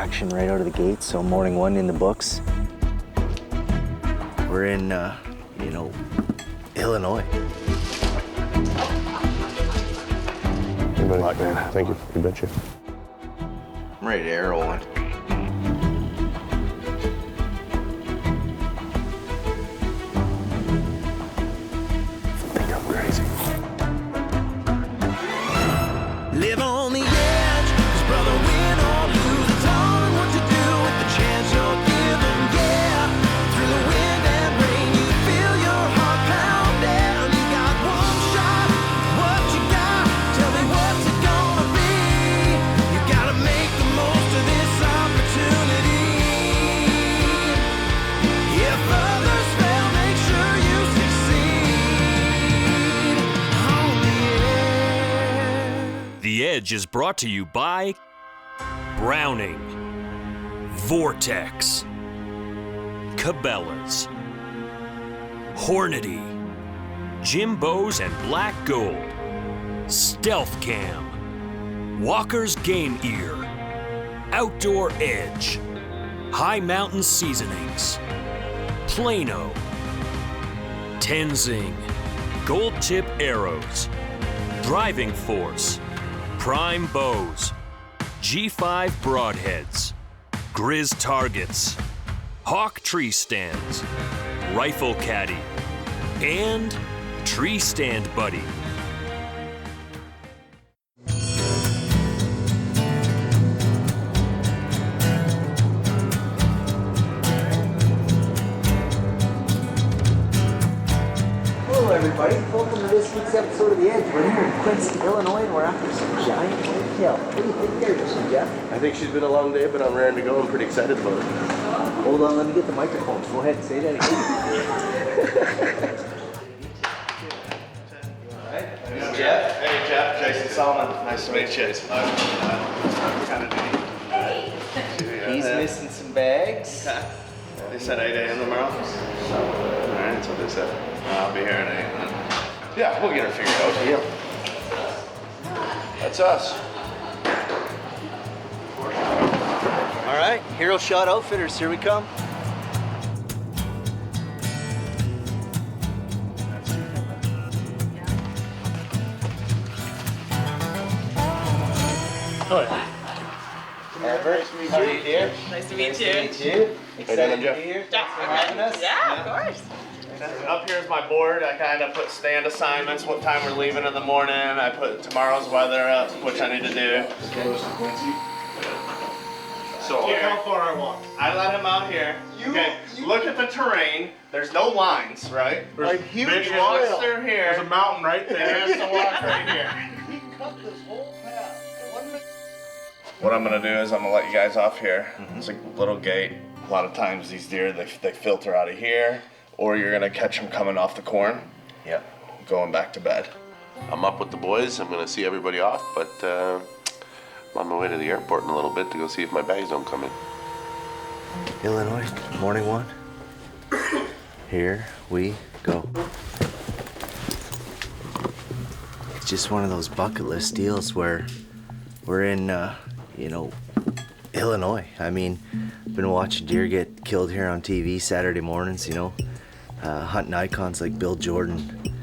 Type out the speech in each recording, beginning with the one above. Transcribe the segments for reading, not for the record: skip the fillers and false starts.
action right out of the gate. So morning one in the books. We're in, Illinois. Good luck, man. Thank you. You betcha. I'm ready to arrow one. I think I'm crazy. Live on the edge, 'cause brother, win or lose, it's all in what you do with the chance you're given. Yeah, through the wind and rain, you feel your heart pounding. You got one shot, what you got? Tell me what's it gonna be? You gotta make the most of this opportunity. If others fail, make sure you succeed. On the edge. The Edge is brought to you by Browning, Vortex, Cabela's, Hornady, Jimbo's and Black Gold, Stealth Cam, Walker's Game Ear, Outdoor Edge, High Mountain Seasonings, Plano, Tenzing, Gold Tip Arrows, Driving Force, Prime Bows, G5 Broadheads, Grizz Targets, Hawk Tree Stands, Rifle Caddy, and Tree Stand Buddy. Hello everybody, welcome to this week's episode of The Edge. We're here in Quincy, Illinois, and we're after some giant whitetail. What do you think there, Mr. Jeff? I think she's been a long day, but I'm raring to go. I'm pretty excited about it. Hold on, let me get the microphone. Go ahead and say that again. Jeff. Hey, Jeff. Jason Solomon. Nice to meet you. Kind of neat. He's missing some bags. They said 8 a.m. tomorrow. So, all right, that's what they said. I'll be here at 8. Then. Yeah, we'll get her figured out. Yeah. That's us. All right, Hero Shot Outfitters, here we come. Everett, how are you, dear? Nice to meet you. Excited to be here. Yeah, Thanks for having us. Yeah, of course. Up here's my board. I kind of put stand assignments, what time we're leaving in the morning. I put tomorrow's weather up, which I need to do. So here, How far I walk? I let him out here. Okay, look at the terrain. There's no lines, right? There's Huge looks through here. There's a mountain right There there. is the walk right here. He cut this whole path. What I'm gonna do is I'm gonna let you guys off here. It's a little gate. A lot of times these deer, they filter out of here, or you're gonna catch them coming off the corn. Yep. Going back to bed. I'm up with the boys. I'm gonna see everybody off, but I'm on my way to the airport in a little bit to go see if my bags don't come in. Illinois, morning one. Here we go. It's just one of those bucket list deals where we're in, Illinois. I mean, I've been watching deer get killed here on TV Saturday mornings, hunting icons like Bill Jordan,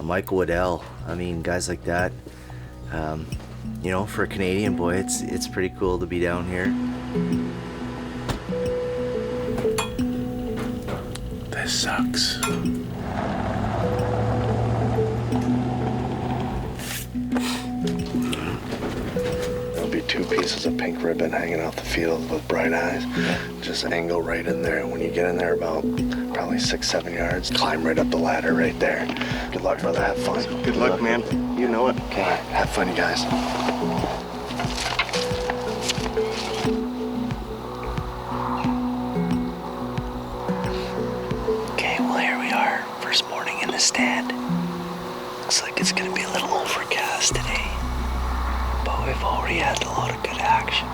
Michael Waddell. I mean, guys like that. For a Canadian boy, it's pretty cool to be down here. This sucks. There'll be 2 pieces of pink ribbon hanging out the field with bright eyes. Just angle right in there. When you get in there about probably 6-7 yards, climb right up the ladder right there. Good luck, brother. Have fun. Good luck, man. You know it. Okay, have fun, you guys. Okay, well here we are, first morning in the stand. Looks like it's gonna be a little overcast today, but we've already had a lot of good action.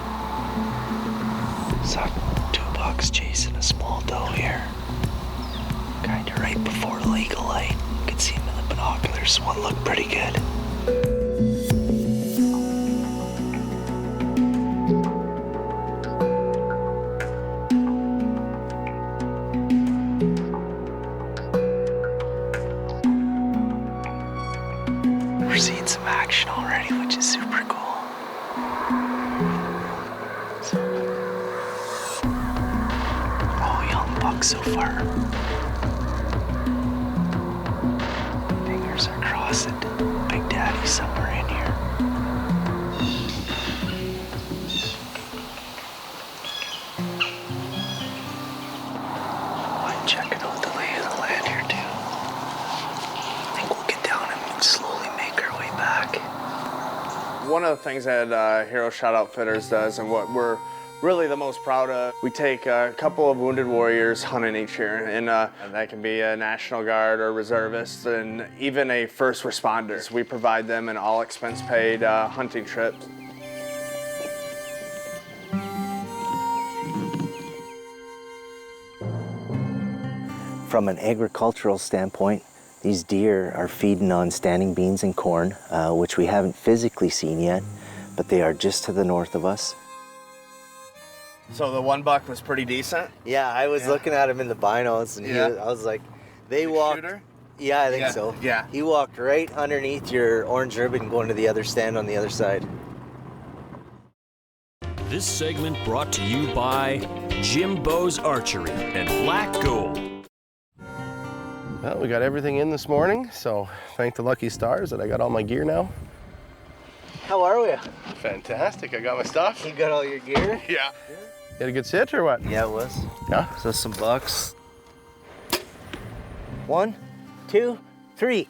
Saw 2 bucks chasing a small doe here, kinda right before the legal light. You could see him in the binoculars, one looked pretty good. already, which is super cool. So, oh, young bucks so far. Fingers are crossed. Big Daddy's somewhere in here. I'm checking out the lay of the land here too. I think we'll get down and slowly make our way back. One of the things that Hero Shot Outfitters does, and what we're really the most proud of, we take a couple of wounded warriors hunting each year, and that can be a National Guard or reservist, and even a first responder. So we provide them an all expense paid hunting trip. From an agricultural standpoint, these deer are feeding on standing beans and corn, which we haven't physically seen yet, but they are just to the north of us. So the one buck was pretty decent. Yeah, I was looking at him in the binos, and I was like, they walked. Shooter? Yeah, I think so. Yeah. He walked right underneath your orange ribbon going to the other stand on the other side. This segment brought to you by Jim Bowes Archery and Black Gold. Well, we got everything in this morning, so thank the lucky stars that I got all my gear now. How are we? Fantastic, I got my stuff. You got all your gear? Yeah. You had a good sit or what? Yeah, it was. Yeah. So some bucks. 1, 2, 3.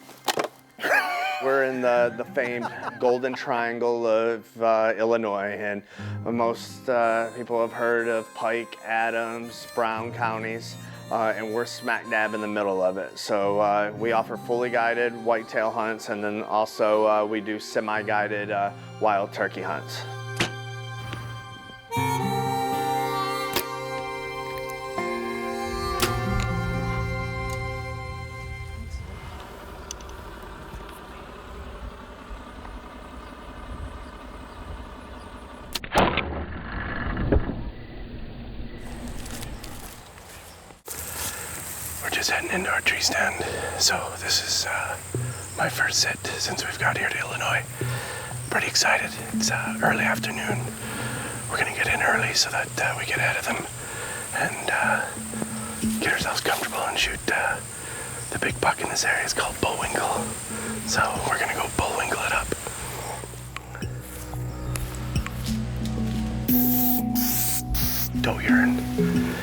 We're in the famed Golden Triangle of Illinois, and most people have heard of Pike, Adams, Brown counties, and we're smack dab in the middle of it. So we offer fully guided whitetail hunts, and then also we do semi-guided wild turkey hunts. We're just heading into our tree stand. So this is my first sit since we've got here to Illinois. Pretty excited. It's early afternoon. We're gonna get in early so that we get ahead of them and get ourselves comfortable and shoot the big buck in this area. It's called Bullwinkle. So we're gonna go Bullwinkle it up. Doe urine.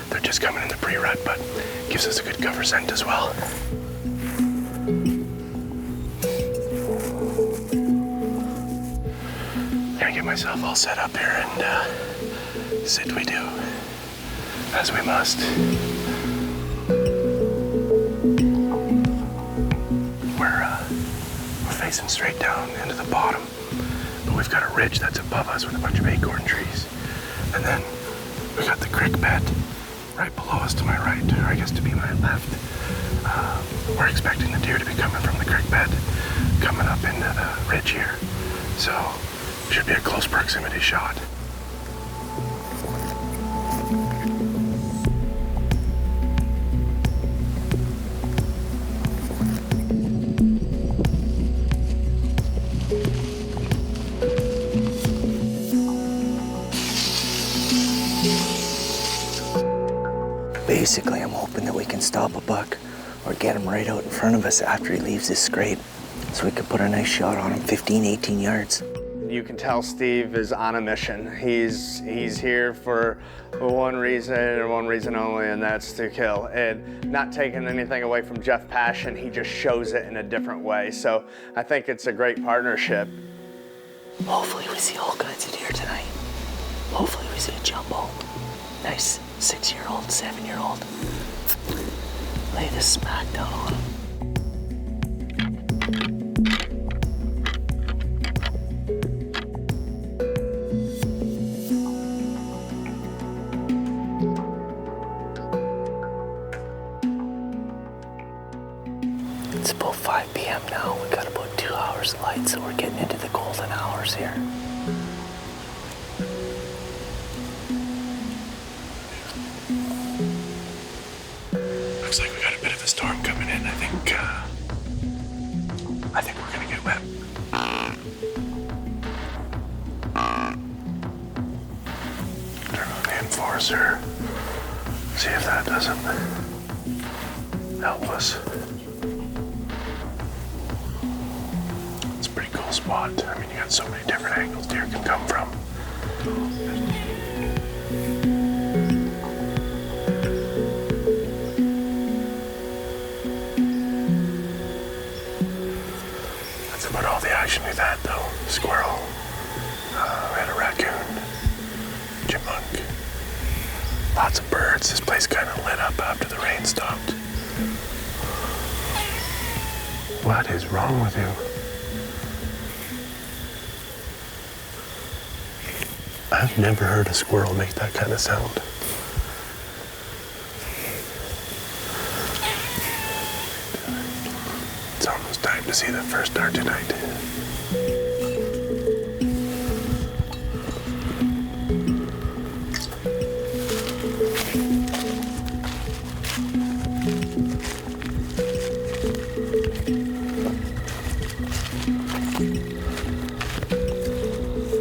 They're just coming in the pre-rut, but gives us a good cover scent as well. Gonna get myself all set up here and sit we do, as we must. We're facing straight down into the bottom, but we've got a ridge that's above us with a bunch of acorn trees, and then we got the creek bed right below us to my right, or I guess to be my left. We're expecting the deer to be coming from the creek bed, coming up into the ridge here. So, should be a close proximity shot. Basically, I'm hoping that we can stop a buck or get him right out in front of us after he leaves this scrape so we can put a nice shot on him 15, 18 yards. You can tell Steve is on a mission. He's here for one reason and one reason only, and that's to kill. And not taking anything away from Jeff's passion, he just shows it in a different way. So I think it's a great partnership. Hopefully we see all kinds of deer tonight. Hopefully we see a jumbo. Nice 6-year-old, 7-year-old. Lay the smack down on him. It's about 5 p.m. now. We got about 2 hours of light, so we're getting into the golden hours here. Looks like we got a bit of a storm coming in. I think we're gonna get wet. coarser. See if that doesn't help us. It's a pretty cool spot. I mean, you got so many different angles deer can come from. That's about all the action we've had, though. Squirrel. We had a raccoon. Chipmunk. Lots of birds. This place kind of lit up after the rain stopped. What is wrong with you? I've never heard a squirrel make that kind of sound. It's almost time to see the first star tonight.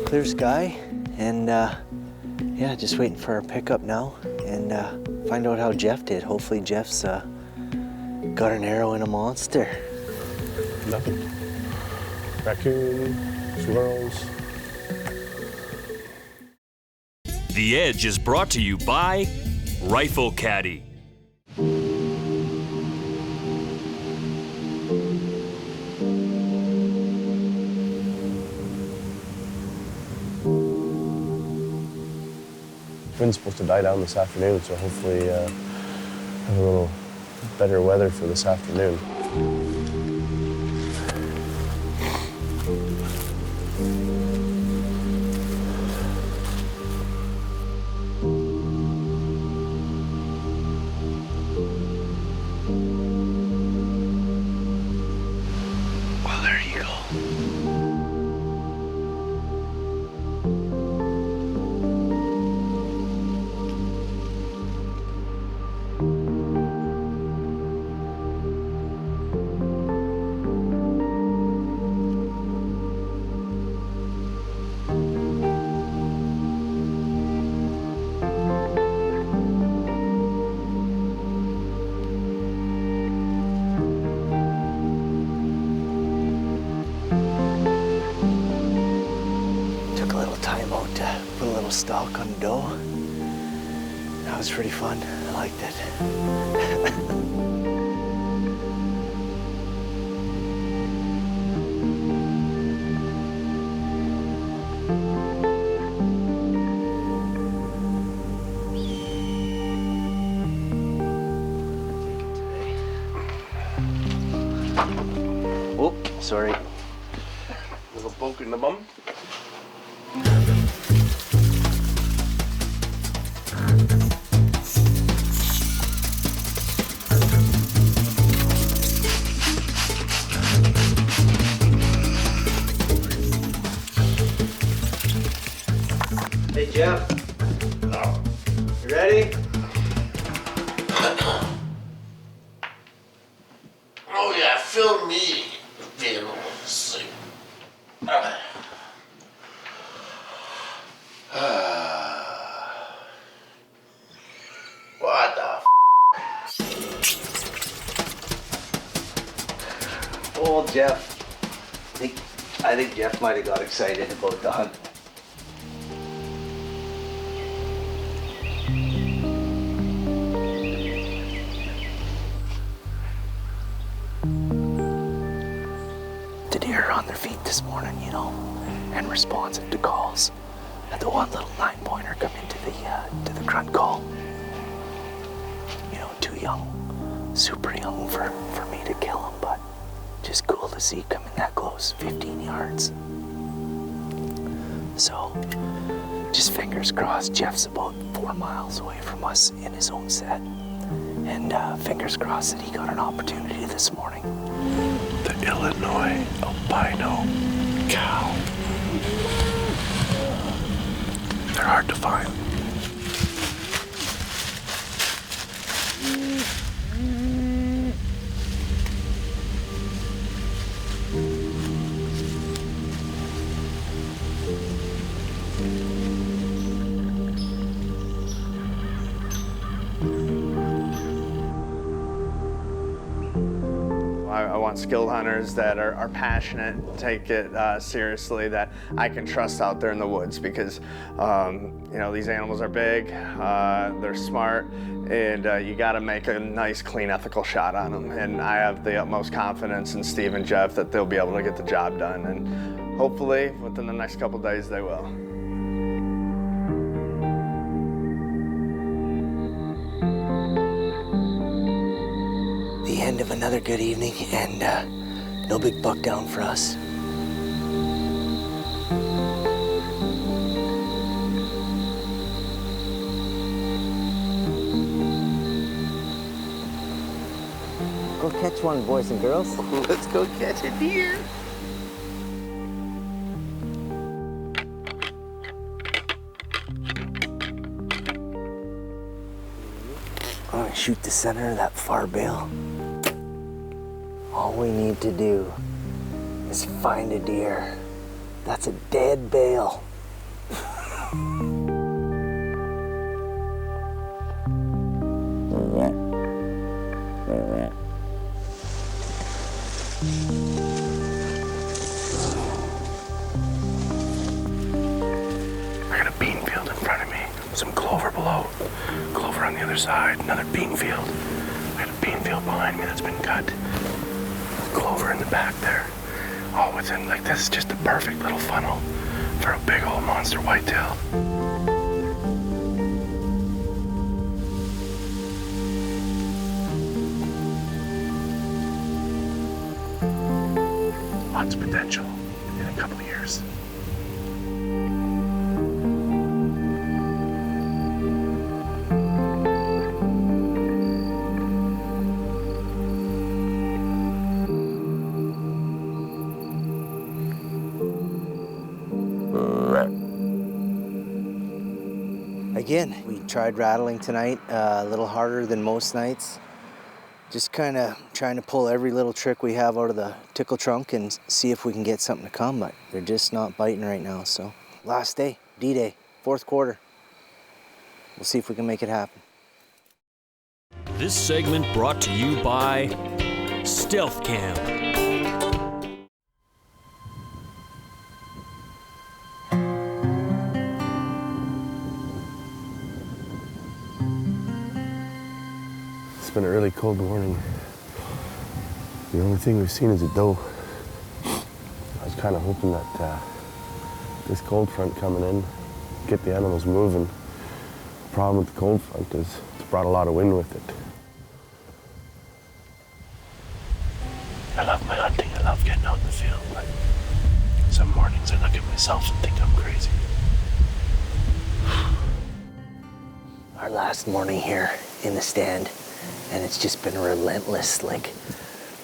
Clear sky, and yeah, just waiting for our pickup now and find out how Jeff did. Hopefully Jeff's got an arrow and a monster. Nothing. Raccoon, squirrels. The Edge is brought to you by Rifle Caddy. Wind's supposed to die down this afternoon, so hopefully have a little better weather for this afternoon. Well, there you go. Took a little time out to put a little stalk on the doe. That was pretty fun. I liked it. Oh, sorry. Little poke in the bum. Hey Jeff. You ready? Oh yeah, film me being able to sleep. What the Old Jeff. I think Jeff might have got excited about the hunt. The deer are on their feet this morning, you know, and responsive to calls. And the one little 9-pointer come into the grunt call. You know, too young, super young for me to kill him, but just cool to see coming that close, 15 yards. So, just fingers crossed, Jeff's about 4 miles away from us in his own set. And fingers crossed that he got an opportunity this morning. The Illinois albino cow. They're hard to find. want skilled hunters that are passionate, take it seriously, that I can trust out there in the woods, because you know, these animals are big, they're smart, and you got to make a nice, clean, ethical shot on them. And I have the utmost confidence in Steve and Jeff that they'll be able to get the job done, and hopefully within the next couple days they will. The end of another good evening, and no big buck down for us. Go catch one, boys and girls. Let's go catch a deer. I'm gonna shoot the center of that far bale. All we need to do is find a deer. That's a dead bale. I got a bean field in front of me, some clover below, clover on the other side, another bean field. I got a bean field behind me that's been cut, clover in the back there. Oh, it's in, like, this is just a perfect little funnel for a big old monster whitetail. Lots of potential in a couple of years. Again, we tried rattling tonight, a little harder than most nights. Just kind of trying to pull every little trick we have out of the tickle trunk and see if we can get something to come, but they're just not biting right now. So last day, D-Day, fourth quarter. We'll see if we can make it happen. This segment brought to you by Stealth Cam. It's been a really cold morning. The only thing we've seen is a doe. I was kind of hoping that this cold front coming in, get the animals moving. The problem with the cold front is it's brought a lot of wind with it. I love my hunting, I love getting out in the field, but some mornings I look at myself and think I'm crazy. Our last morning here in the stand, and it's just been relentless, like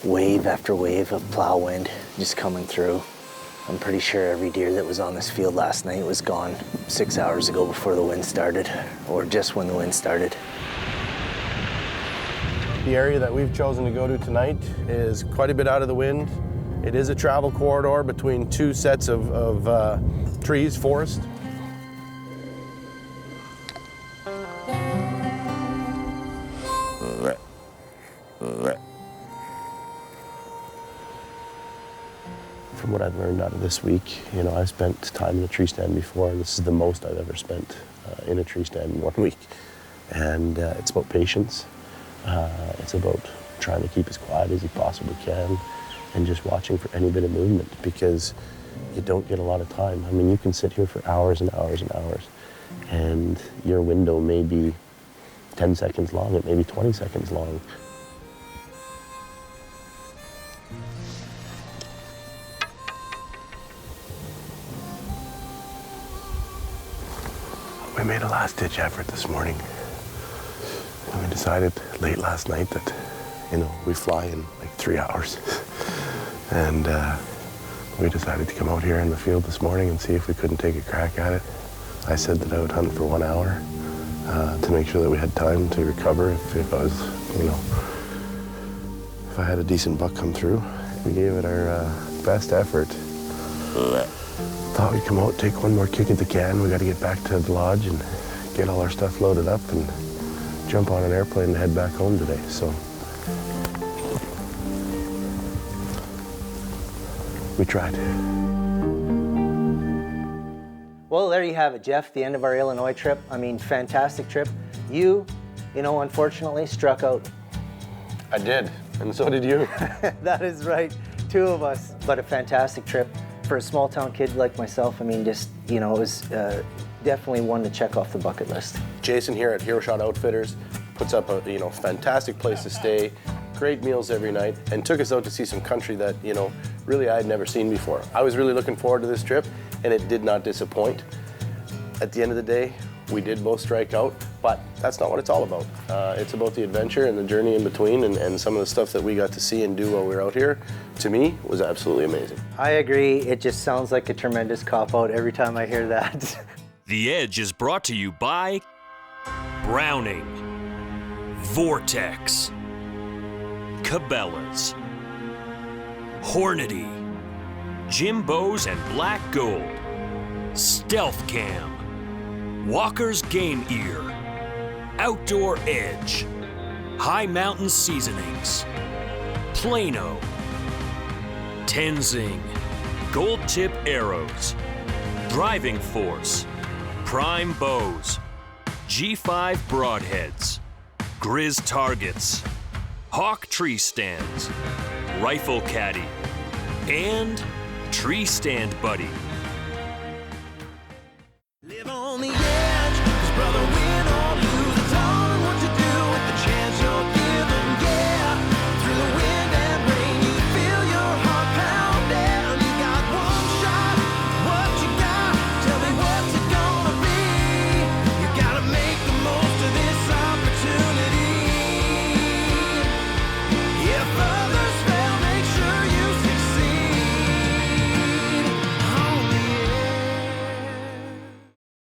wave after wave of plow wind just coming through. I'm pretty sure every deer that was on this field last night was gone 6 hours ago before the wind started, or just when the wind started. The area that we've chosen to go to tonight is quite a bit out of the wind. It is a travel corridor between two sets of trees, forest. From what I've learned out of this week, you know, I've spent time in a tree stand before, and this is the most I've ever spent in a tree stand in 1 week. And it's about patience. It's about trying to keep as quiet as you possibly can and just watching for any bit of movement, because you don't get a lot of time. I mean, you can sit here for hours and hours and hours, and your window may be 10 seconds long, it may be 20 seconds long. We made a last-ditch effort this morning. And we decided late last night that, you know, we fly in like 3 hours. And we decided to come out here in the field this morning and see if we couldn't take a crack at it. I said that I would hunt for 1 hour to make sure that we had time to recover if I was, you know, if I had a decent buck come through. We gave it our best effort. Thought we'd come out, take one more kick at the can. We got to get back to the lodge and get all our stuff loaded up and jump on an airplane and head back home today. So We tried. Well, there you have it, Jeff, the end of our Illinois trip. I mean, fantastic trip. You know, unfortunately, struck out. I did, and so did you. That is right, 2 of us. But a fantastic trip for a small town kid like myself. I mean, just, you know, it was definitely one to check off the bucket list. Jason here at Hero Shot Outfitters puts up a fantastic place to stay, great meals every night, and took us out to see some country that, really I had never seen before. I was really looking forward to this trip, and it did not disappoint. At the end of the day, we did both strike out, but that's not what it's all about. It's about the adventure and the journey in between, and some of the stuff that we got to see and do while we were out here, to me, was absolutely amazing. I agree. It just sounds like a tremendous cop-out every time I hear that. The Edge is brought to you by Browning, Vortex, Cabela's, Hornady, Jimbo's and Black Gold, Stealth Cam, Walker's Game Ear, Outdoor Edge, High Mountain Seasonings, Plano, Tenzing, Gold Tip Arrows, Driving Force, Prime Bows, G5 Broadheads, Grizz Targets, Hawk Tree Stands, Rifle Caddy, and Tree Stand Buddy.